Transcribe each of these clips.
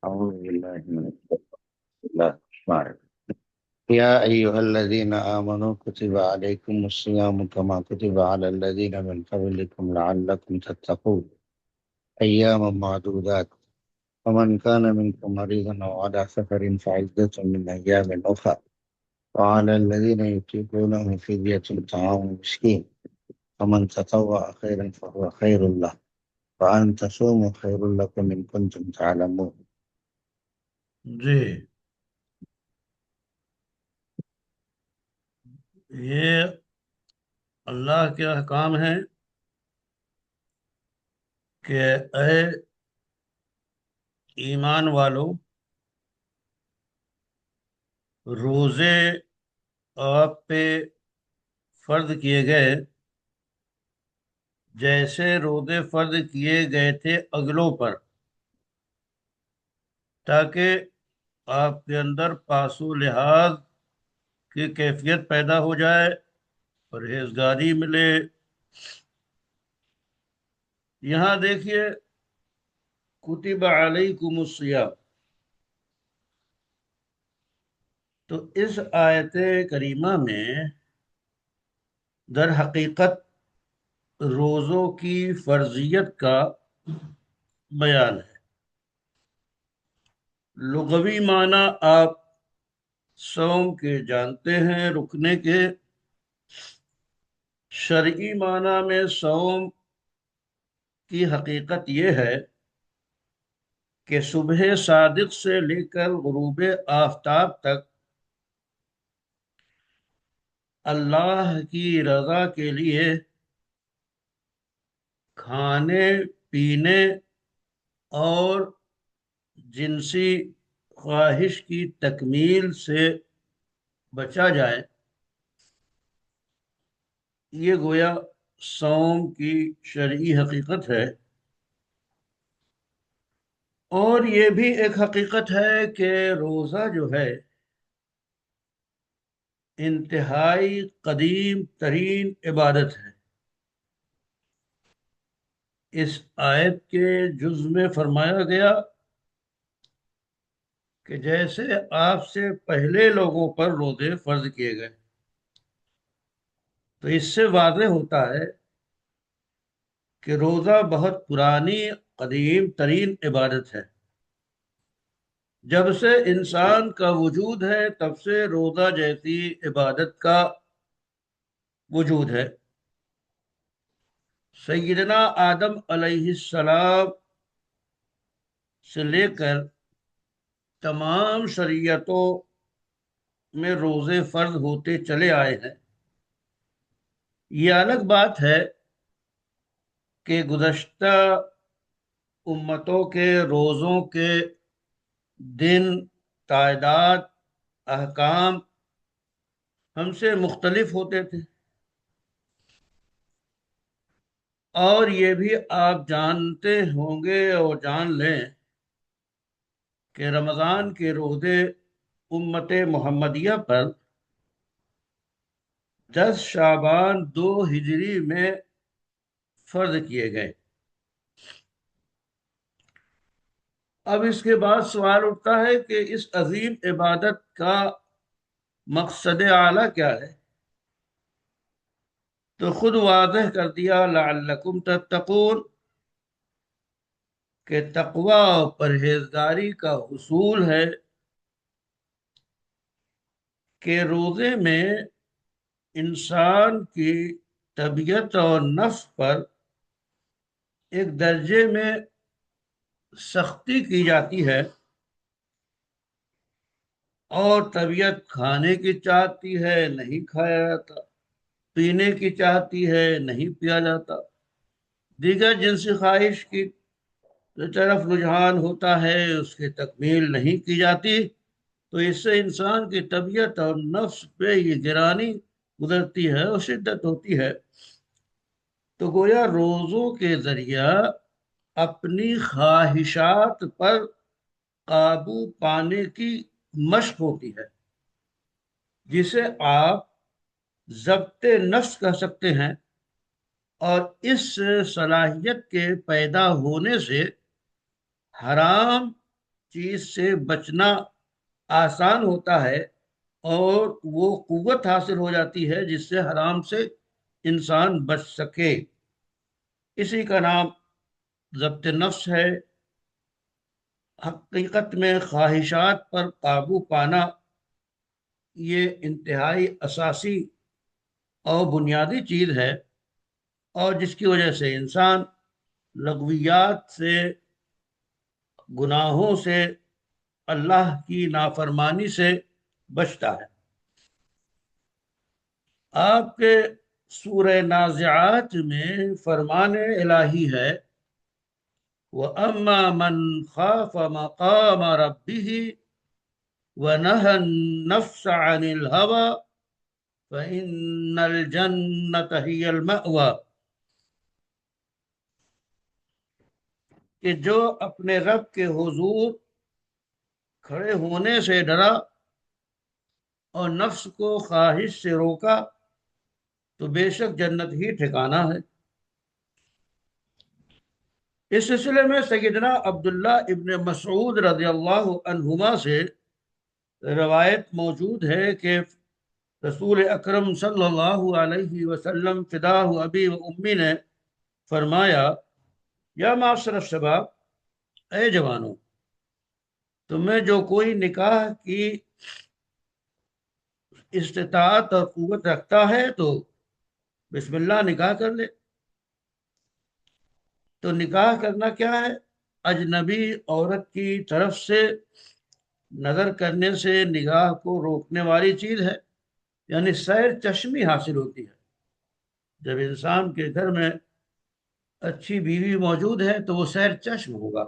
أعوذ بالله من الله الرحمن الرحيم. يا أيها الذين آمنوا كتب عليكم الصيام كما كتب على الذين من قبلكم لعلكم تتقون أياما معدودات فمن كان منكم مريضا أو على سفر فعدة من أيام أخرى وعلى الذين يطيقونه فدية طعام مسكين فمن تطوع خيرا فهو خير له وأن تصوموا خير لكم إن كنتم تعلمون. جی، یہ اللہ کے احکام ہیں کہ اے ایمان والو، روزے آپ پہ فرض کیے گئے جیسے روزے فرض کیے گئے تھے اگلوں پر، تاکہ آپ کے اندر پاس و لحاظ کی کیفیت پیدا ہو جائے، پرہیزگاری ملے۔ یہاں دیکھیے، کتب علیکم الصیام، تو اس آیت کریمہ میں در حقیقت روزوں کی فرضیت کا بیان ہے۔ لغوی معنی آپ صوم کے جانتے ہیں، رکنے کے۔ شرعی معنی میں صوم کی حقیقت یہ ہے کہ صبح صادق سے لے کر غروب آفتاب تک اللہ کی رضا کے لیے کھانے پینے اور جنسی خواہش کی تکمیل سے بچا جائے، یہ گویا صوم کی شرعی حقیقت ہے۔ اور یہ بھی ایک حقیقت ہے کہ روزہ جو ہے انتہائی قدیم ترین عبادت ہے۔ اس آیت کے جز میں فرمایا گیا کہ جیسے آپ سے پہلے لوگوں پر روزے فرض کیے گئے، تو اس سے واضح ہوتا ہے کہ روزہ بہت پرانی قدیم ترین عبادت ہے۔ جب سے انسان کا وجود ہے تب سے روزہ جیسی عبادت کا وجود ہے۔ سیدنا آدم علیہ السلام سے لے کر تمام شریعتوں میں روزے فرض ہوتے چلے آئے ہیں۔ یہ الگ بات ہے کہ گزشتہ امتوں کے روزوں کے دن، تعداد، احکام ہم سے مختلف ہوتے تھے۔ اور یہ بھی آپ جانتے ہوں گے اور جان لیں کہ رمضان کے روزے امت محمدیہ پر 10 شعبان 2 ہجری میں فرض کیے گئے۔ اب اس کے بعد سوال اٹھتا ہے کہ اس عظیم عبادت کا مقصد اعلیٰ کیا ہے؟ تو خود واضح کر دیا، لعلکم تتقون، کہ تقوی اور پرہیزگاری کا حصول ہے کہ روزے میں انسان کی طبیعت اور نفس پر ایک درجے میں سختی کی جاتی ہے، اور طبیعت کھانے کی چاہتی ہے، نہیں کھایا جاتا، پینے کی چاہتی ہے، نہیں پیا جاتا، دیگر جنسی خواہش کی طرف رجحان ہوتا ہے، اس کی تکمیل نہیں کی جاتی، تو اس سے انسان کی طبیعت اور نفس پہ یہ گرانی گزرتی ہے اور شدت ہوتی ہے۔ تو گویا روزوں کے ذریعہ اپنی خواہشات پر قابو پانے کی مشق ہوتی ہے، جسے آپ ضبط نفس کہہ سکتے ہیں۔ اور اس صلاحیت کے پیدا ہونے سے حرام چیز سے بچنا آسان ہوتا ہے اور وہ قوت حاصل ہو جاتی ہے جس سے حرام سے انسان بچ سکے. اسی کا نام ضبط نفس ہے. حقیقت میں خواہشات پر قابو پانا یہ انتہائی اساسی اور بنیادی چیز ہے، اور جس کی وجہ سے انسان لغویات سے، گناہوں سے، اللہ کی نافرمانی سے بچتا ہے. آپ کے سورہ نازعات میں فرمان الہی ہے وَأَمَّا مَنْ خَافَ مَقَامَ رَبِّهِ وَنَهَى النَّفْسَ عَنِ الْهَوَى فَإِنَّ الْجَنَّةَ هِيَ الْمَأْوَى، کہ جو اپنے رب کے حضور کھڑے ہونے سے ڈرا اور نفس کو خواہش سے روکا تو بے شک جنت ہی ٹھکانہ ہے. اس سلسلے میں سیدنا عبداللہ ابن مسعود رضی اللہ عنہما سے روایت موجود ہے کہ رسول اکرم صلی اللہ علیہ وسلم فداہ ابی و امی نے فرمایا یا معاشر الشباب، اے جوانوں، تمہیں جو کوئی نکاح کی استطاعت اور قوت رکھتا ہے تو بسم اللہ نکاح کر لے. تو نکاح کرنا کیا ہے؟ اجنبی عورت کی طرف سے نظر کرنے سے نگاہ کو روکنے والی چیز ہے، یعنی سیر چشمی حاصل ہوتی ہے. جب انسان کے گھر میں اچھی بیوی موجود ہے تو وہ سیر چشم ہوگا،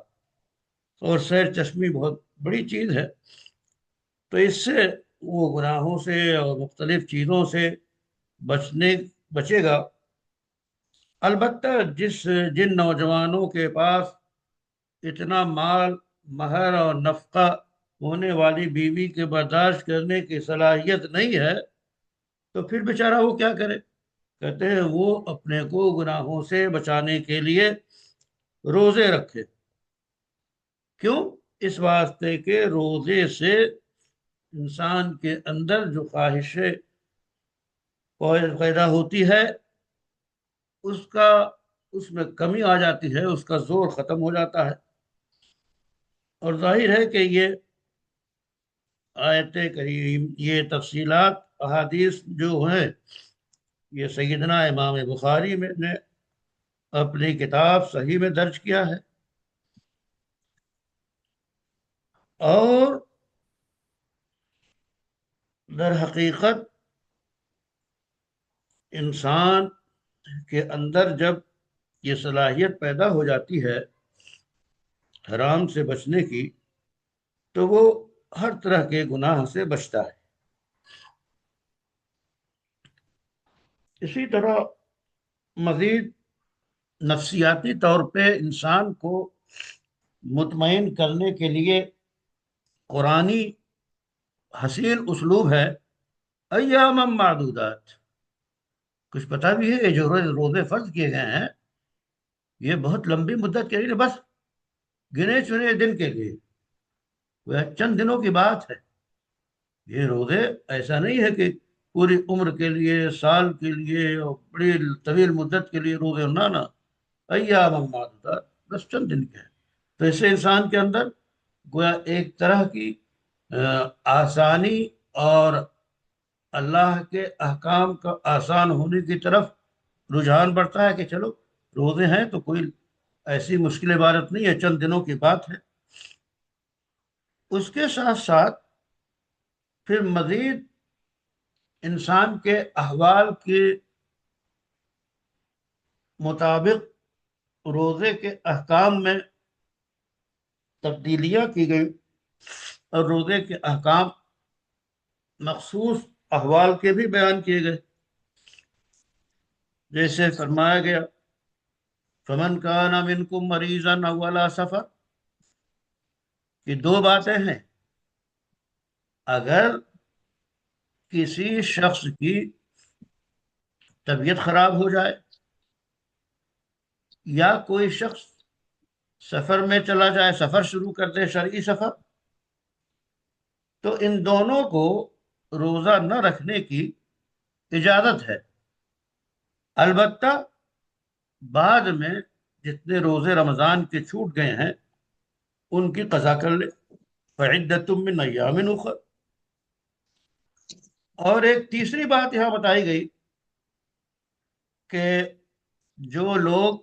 اور سیر چشمی بہت بڑی چیز ہے. تو اس سے وہ گناہوں سے اور مختلف چیزوں سے بچے گا. البتہ جن نوجوانوں کے پاس اتنا مال، مہر اور نفقہ ہونے والی بیوی کے برداشت کرنے کی صلاحیت نہیں ہے تو پھر بیچارہ وہ کیا کرے؟ کہتے ہیں وہ اپنے کو گناہوں سے بچانے کے لیے روزے رکھے. کیوں؟ اس واسطے کہ روزے سے انسان کے اندر جو خواہشیں پیدا ہوتی ہے اس میں کمی آ جاتی ہے، اس کا زور ختم ہو جاتا ہے. اور ظاہر ہے کہ یہ آیت کریم، یہ تفصیلات احادیث جو ہیں، یہ سیدنا امام بخاری نے اپنی کتاب صحیح میں درج کیا ہے. اور در حقیقت انسان کے اندر جب یہ صلاحیت پیدا ہو جاتی ہے حرام سے بچنے کی تو وہ ہر طرح کے گناہ سے بچتا ہے. اسی طرح مزید نفسیاتی طور پہ انسان کو مطمئن کرنے کے لیے قرآنی حسین اسلوب ہے ایام معدودات. کچھ پتہ بھی ہے یہ جو روزے فرض کیے گئے ہیں یہ بہت لمبی مدت کے لیے، بس گنے چنے دن کے لیے، وہ چند دنوں کی بات ہے. یہ روزے ایسا نہیں ہے کہ پوری عمر کے لیے، سال کے لیے اور بڑی طویل مدت کے لیے روزے، نہ ایام معدودات، بس چند دن کے ہیں. تو اس سے انسان کے اندر گویا ایک طرح کی آسانی اور اللہ کے احکام کا آسان ہونے کی طرف رجحان بڑھتا ہے کہ چلو روزے ہیں تو کوئی ایسی مشکل عبادت نہیں ہے، چند دنوں کی بات ہے. اس کے ساتھ ساتھ پھر مزید انسان کے احوال کے مطابق روزے کے احکام میں تبدیلیاں کی گئی، اور روزے کے احکام مخصوص احوال کے بھی بیان کیے گئے. جیسے فرمایا گیا فمن کان منکم مریضا او علی سفر، کہ دو باتیں ہیں. اگر کسی شخص کی طبیعت خراب ہو جائے یا کوئی شخص سفر میں چلا جائے، سفر شروع کر دے شرعی سفر، تو ان دونوں کو روزہ نہ رکھنے کی اجازت ہے۔ البتہ بعد میں جتنے روزے رمضان کے چھوٹ گئے ہیں ان کی قضا کر لے، فعدۃ من ایام اخر۔ اور ایک تیسری بات یہاں بتائی گئی کہ جو لوگ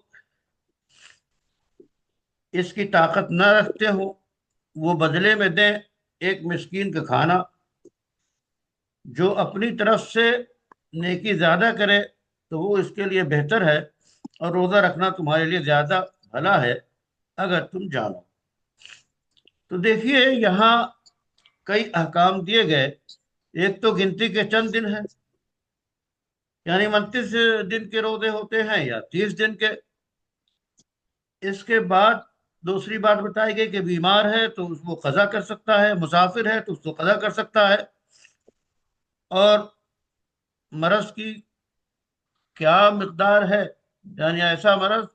اس کی طاقت نہ رکھتے ہوں وہ بدلے میں دیں ایک مسکین کا کھانا۔ جو اپنی طرف سے نیکی زیادہ کرے تو وہ اس کے لیے بہتر ہے، اور روزہ رکھنا تمہارے لیے زیادہ بھلا ہے اگر تم جانو۔ تو دیکھیے یہاں کئی احکام دیے گئے۔ ایک تو گنتی کے چند دن ہیں، یعنی 29 دن کے روزے ہوتے ہیں یا 30 دن کے۔ اس کے بعد دوسری بات بتائی گئی کہ بیمار ہے تو اس کو قضا کر سکتا ہے، مسافر ہے تو اس کو قضا کر سکتا ہے۔ اور مرض کی کیا مقدار ہے، یعنی ایسا مرض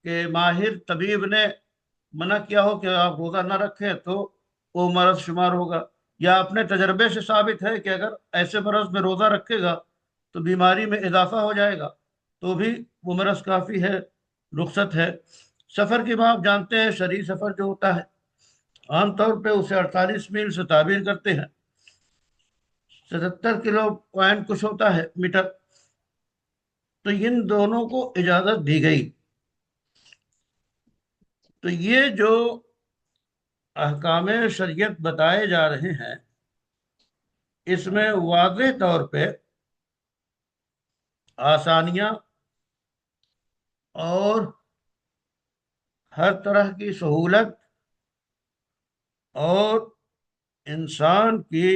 کہ ماہر طبیب نے منع کیا ہو کہ آپ روزہ نہ رکھیں تو وہ مرض شمار ہوگا، یا اپنے تجربے سے ثابت ہے کہ اگر ایسے مرض میں روزہ رکھے گا تو بیماری میں اضافہ ہو جائے گا، تو بھی وہ مرض کافی ہے، رخصت ہے۔ سفر کی بات جانتے ہیں، شرعی سفر جو ہوتا ہے عام طور پہ اسے 48 میل سے تعبیر کرتے ہیں، 77 کلو پوائنٹ کچھ ہوتا ہے میٹر۔ تو ان دونوں کو اجازت دی گئی۔ تو یہ جو احکام شریعت بتائے جا رہے ہیں اس میں واضح طور پہ آسانیاں اور ہر طرح کی سہولت اور انسان کی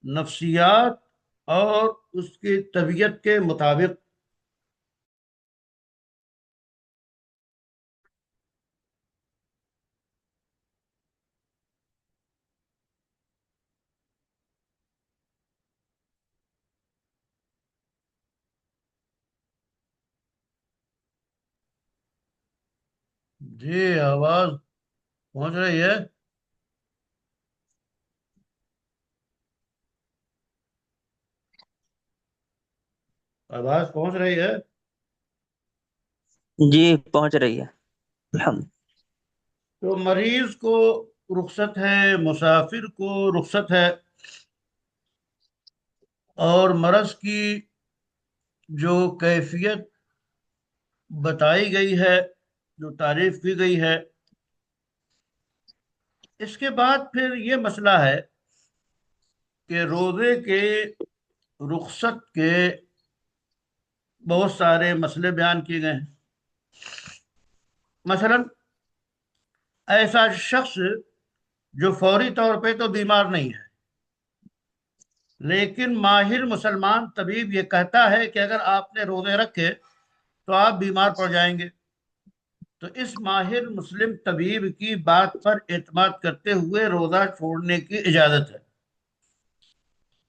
نفسیات اور اس کی طبیعت کے مطابق جی آواز پہنچ رہی ہے؟ آواز پہنچ رہی ہے؟ جی پہنچ رہی ہے الحمد۔ تو مریض کو رخصت ہے، مسافر کو رخصت ہے، اور مرض کی جو کیفیت بتائی گئی ہے، جو تعریف کی گئی ہے، اس کے بعد پھر یہ مسئلہ ہے کہ روزے کے رخصت کے بہت سارے مسئلے بیان کیے گئے ہیں۔ مثلا ایسا شخص جو فوری طور پہ تو بیمار نہیں ہے، لیکن ماہر مسلمان طبیب یہ کہتا ہے کہ اگر آپ نے روزے رکھے تو آپ بیمار پڑ جائیں گے، تو اس ماہر مسلم طبیب کی بات پر اعتماد کرتے ہوئے روزہ چھوڑنے کی اجازت ہے۔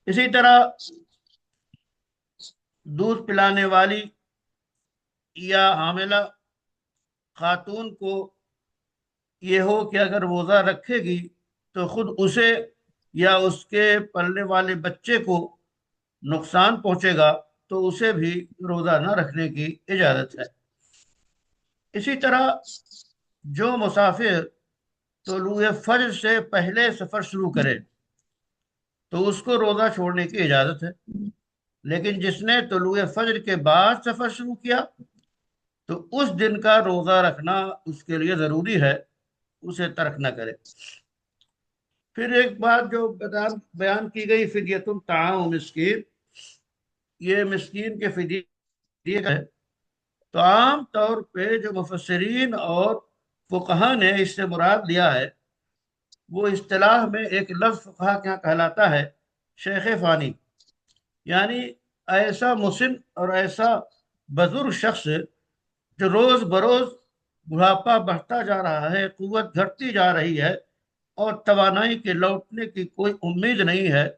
اسی طرح دودھ پلانے والی یا حاملہ خاتون کو یہ ہو کہ اگر روزہ رکھے گی تو خود اسے یا اس کے پلنے والے بچے کو نقصان پہنچے گا، تو اسے بھی روزہ نہ رکھنے کی اجازت ہے۔ اسی طرح جو مسافر طلوع فجر سے پہلے سفر شروع کرے تو اس کو روزہ چھوڑنے کی اجازت ہے، لیکن جس نے طلوع فجر کے بعد سفر شروع کیا تو اس دن کا روزہ رکھنا اس کے لیے ضروری ہے، اسے ترک نہ کرے۔ پھر ایک بات جو بیان کی گئی، فدیۃ طعام مسکین، یہ مسکین کے فدیے کا ہے۔ تو عام طور پہ جو مفسرین اور فقہا نے اس سے مراد لیا ہے، وہ اصطلاح میں ایک لفظ فقہا کیا کہلاتا ہے، شیخ فانی، یعنی ایسا مسن اور ایسا بزرگ شخص جو روز بروز بڑھاپا بڑھتا جا رہا ہے، قوت گھٹتی جا رہی ہے، اور توانائی کے لوٹنے کی کوئی امید نہیں ہے،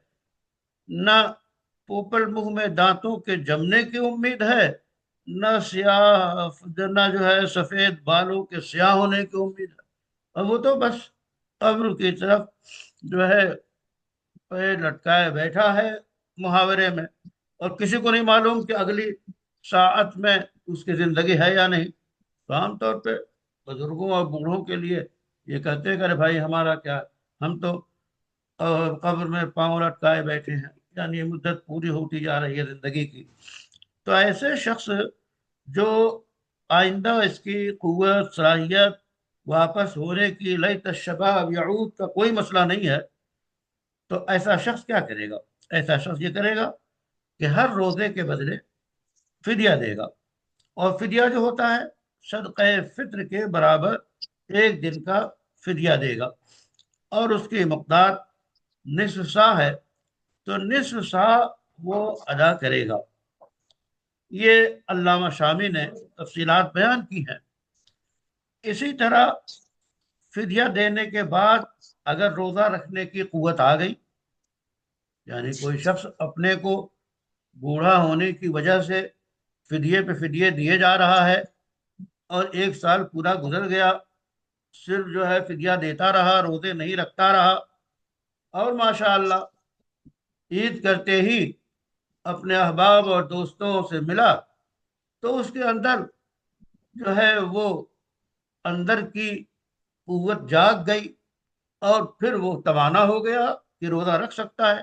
نہ پوپل منہ میں دانتوں کے جمنے کی امید ہے، نہ سیاہ، نہ جو ہے سفید بالوں کے سیاہ ہونے کی امید ہے، اور وہ تو بس قبر کی طرف جو ہے پیر لٹکائے بیٹھا ہے محاورے میں، اور کسی کو نہیں معلوم کہ اگلی ساعت میں اس کی زندگی ہے یا نہیں۔ تو عام طور پہ بزرگوں اور بوڑھوں کے لیے یہ کہتے ہیں کہ ارے بھائی ہمارا کیا، ہم تو قبر میں پاؤں لٹکائے بیٹھے ہیں، یعنی یہ مدت پوری ہوتی جا رہی ہے زندگی کی۔ تو ایسے شخص جو آئندہ اس کی قوت صلاحیت واپس ہونے کی، لیت الشباب یعود کا کوئی مسئلہ نہیں ہے، تو ایسا شخص کیا کرے گا؟ ایسا شخص یہ کرے گا کہ ہر روزے کے بدلے فدیہ دے گا، اور فدیہ جو ہوتا ہے صدقہ فطر کے برابر ایک دن کا فدیہ دے گا، اور اس کی مقدار نصف سا ہے، تو نصف سا وہ ادا کرے گا۔ یہ علامہ شامی نے تفصیلات بیان کی ہیں۔ اسی طرح فدیہ دینے کے بعد اگر روزہ رکھنے کی قوت آ گئی، یعنی کوئی شخص اپنے کو بوڑھا ہونے کی وجہ سے فدیے پہ فدیے دیے جا رہا ہے، اور ایک سال پورا گزر گیا، صرف جو ہے فدیہ دیتا رہا، روزے نہیں رکھتا رہا، اور ماشاءاللہ عید کرتے ہی اپنے احباب اور دوستوں سے ملا، تو اس کے اندر جو ہے وہ اندر کی قوت جاگ گئی، اور پھر وہ توانا ہو گیا کہ روزہ رکھ سکتا ہے۔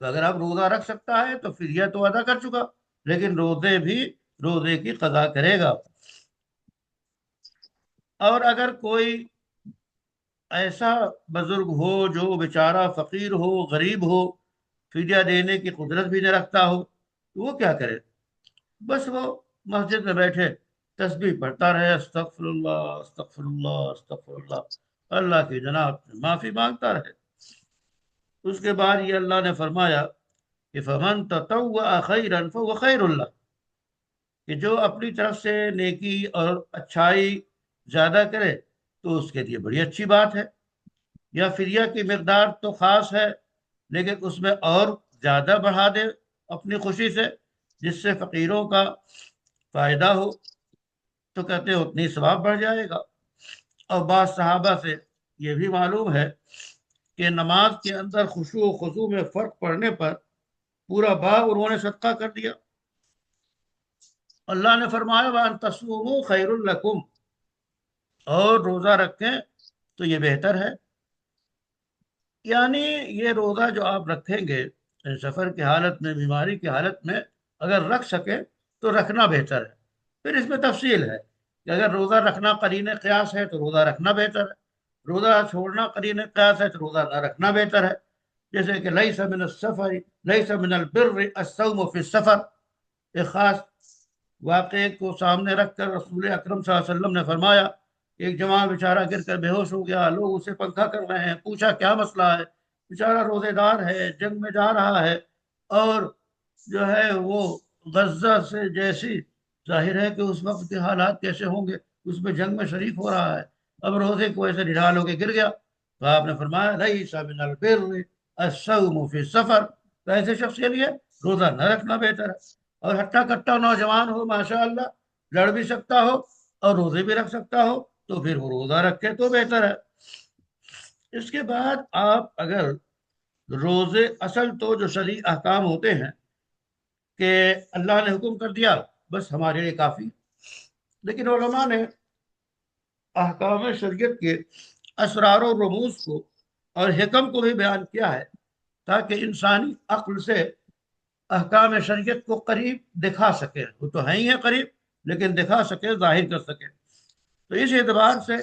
تو اگر اب روزہ رکھ سکتا ہے تو فدیہ تو ادا کر چکا، لیکن روزے کی قضا کرے گا۔ اور اگر کوئی ایسا بزرگ ہو جو بیچارہ فقیر ہو، غریب ہو، فدیہ دینے کی قدرت بھی نہ رکھتا ہو، تو وہ کیا کرے؟ بس وہ مسجد میں بیٹھے تسبیح پڑھتا رہے، استغفر اللہ استغفر اللہ استغفر اللہ، اللہ کی جناب سے معافی مانگتا رہے۔ اس کے بعد یہ اللہ نے فرمایا کہ فمن تطوع خیرا فهو خیر اللہ، کہ جو اپنی طرف سے نیکی اور اچھائی زیادہ کرے تو اس کے لیے بڑی اچھی بات ہے۔ یا فدیہ کی مقدار تو خاص ہے، لیکن اس میں اور زیادہ بڑھا دے اپنی خوشی سے، جس سے فقیروں کا فائدہ ہو، تو کہتے ہیں اتنی ثواب بڑھ جائے گا۔ اور بعض صحابہ سے یہ بھی معلوم ہے کہ نماز کے اندر خشوع و خضوع میں فرق پڑنے پر پورا باب انہوں نے صدقہ کر دیا۔ اللہ نے فرمایا وَأَن تَصُومُوا خَيْرٌ لَكُمْ، اور روزہ رکھیں تو یہ بہتر ہے۔ یعنی یہ روزہ جو آپ رکھیں گے سفر کی حالت میں، بیماری کی حالت میں اگر رکھ سکے تو رکھنا بہتر ہے۔ پھر اس میں تفصیل ہے کہ اگر روزہ رکھنا قرین قیاس ہے تو روزہ رکھنا بہتر ہے، روزہ چھوڑنا قرین قیاس ہے تو روزہ نہ رکھنا بہتر ہے۔ جیسے کہ لیس من السفر لیس من البر الصوم فی السفر، ایک خاص واقعے کو سامنے رکھ کر رسول اکرم صلی اللہ علیہ وسلم نے فرمایا، ایک جوان بیچارہ گر کر بے ہوش ہو گیا، لوگ اسے پنکھا کر رہے ہیں، پوچھا کیا مسئلہ ہے؟ بیچارہ روزے دار ہے، جنگ میں جا رہا ہے، اور جو ہے وہ غزہ سے جیسی، ظاہر ہے کہ اس وقت کے حالات کیسے ہوں گے، اس میں جنگ میں شریک ہو رہا ہے، اب روزے کو ایسے نڈال ہو کے گر گیا، تو آپ نے فرمایا لیس من البر الصوم فی السفر، تو ایسے شخص کے لیے روزہ نہ رکھنا بہتر ہے۔ اور ہٹا کٹا نوجوان ہو، ماشاءاللہ لڑ بھی سکتا ہو اور روزے بھی رکھ سکتا ہو، تو پھر وہ روزہ رکھے تو بہتر ہے۔ اس کے بعد آپ اگر روزے، اصل تو جو شرعی احکام ہوتے ہیں کہ اللہ نے حکم کر دیا بس ہمارے لیے کافی، لیکن علماء نے احکام شریعت کے اسرار و رموز کو اور حکم کو بھی بیان کیا ہے، تاکہ انسانی عقل سے احکام شریعت کو قریب دکھا سکے، وہ تو ہے ہی ہے قریب، لیکن دکھا سکے، ظاہر کر سکے۔ تو اس اعتبار سے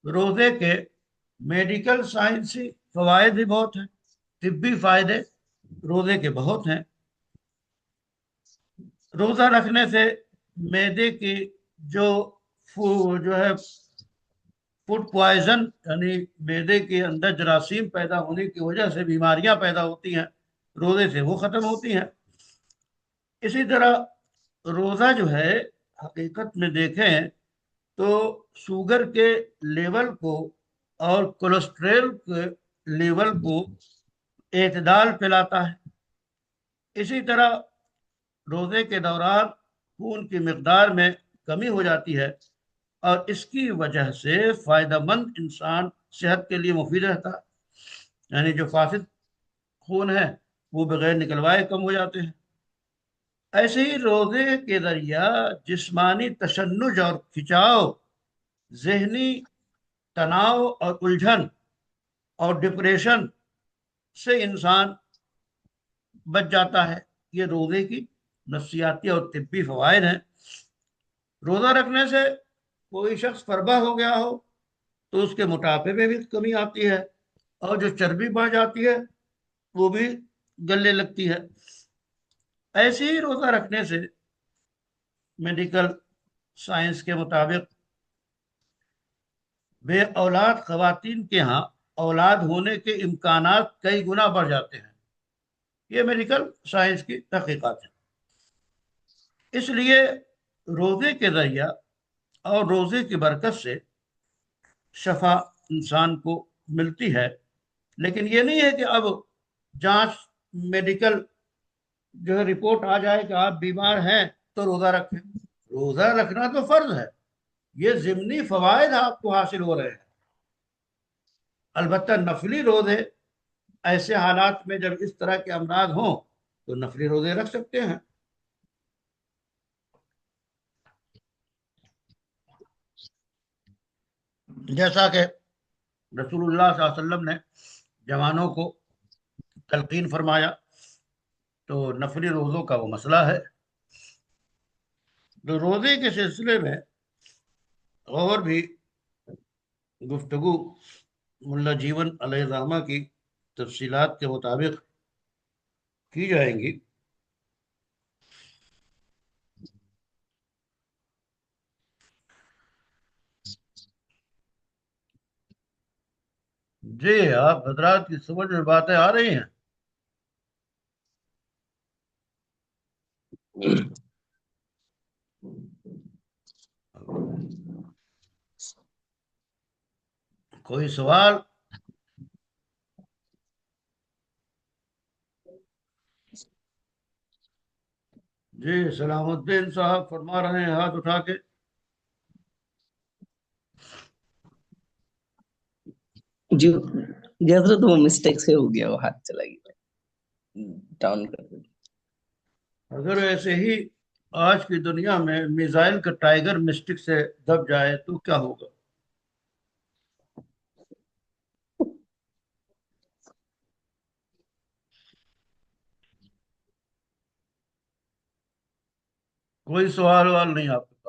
روزے کے میڈیکل سائنسی فوائد بھی بہت ہیں، طبی فائدے روزے کے بہت ہیں۔ روزہ رکھنے سے معدے کی جو ہے فوڈ پوائزن، یعنی معدے کے اندر جراثیم پیدا ہونے کی وجہ سے بیماریاں پیدا ہوتی ہیں، روزے سے وہ ختم ہوتی ہیں۔ اسی طرح روزہ جو ہے حقیقت میں دیکھیں تو شوگر کے لیول کو اور کولیسٹرول کے لیول کو اعتدال پہ لاتا ہے۔ اسی طرح روزے کے دوران خون کی مقدار میں کمی ہو جاتی ہے، اور اس کی وجہ سے فائدہ مند انسان صحت کے لیے مفید رہتا ہے، یعنی جو فاسد خون ہے وہ بغیر نکلوائے کم ہو جاتے ہیں۔ ایسے ہی روزے کے ذریعہ جسمانی تشنج اور کھچاؤ، ذہنی تناؤ اور الجھن اور ڈپریشن سے انسان بچ جاتا ہے۔ یہ روزے کی نفسیاتی اور طبی فوائد ہیں۔ روزہ رکھنے سے کوئی شخص فربہ ہو گیا ہو تو اس کے موٹاپے میں بھی کمی آتی ہے، اور جو چربی بڑھ جاتی ہے وہ بھی گلنے لگتی ہے۔ ایسے ہی روزہ رکھنے سے میڈیکل سائنس کے مطابق بے اولاد خواتین کے ہاں اولاد ہونے کے امکانات کئی گنا بڑھ جاتے ہیں۔ یہ میڈیکل سائنس کی تحقیقات ہیں۔ اس لیے روزے کے ذریعہ اور روزے کی برکت سے شفا انسان کو ملتی ہے، لیکن یہ نہیں ہے کہ اب جانچ میڈیکل جو ہے رپورٹ آ جائے کہ آپ بیمار ہیں تو روزہ رکھیں۔ روزہ رکھنا تو فرض ہے، یہ ضمنی فوائد آپ کو حاصل ہو رہے ہیں۔ البتہ نفلی روزے ایسے حالات میں جب اس طرح کے امراض ہوں تو نفلی روزے رکھ سکتے ہیں۔ جیسا کہ رسول اللہ صلی اللہ علیہ وسلم نے جوانوں کو تلقین فرمایا، تو نفلی روزوں کا وہ مسئلہ ہے۔ تو روزے کے سلسلے میں اور بھی گفتگو ملا جیون علیہ الرحمہ کی تفصیلات کے مطابق کی جائیں گی۔ جی آپ حضرات کی سمجھ میں باتیں آ رہی ہیں؟ کوئی سوال؟ جی سلام الدین صاحب فرما رہے ہیں ہاتھ اٹھا کے۔ جی جی حضرت وہ مسٹیک سے ہو گیا، وہ ہاتھ چلا گیا، ڈاؤن کر دیں۔ اگر ایسے ہی آج کی دنیا میں میزائل کا ٹائگر مسٹک سے دب جائے تو کیا ہوگا؟ کوئی سوال وال نہیں آپ کو؟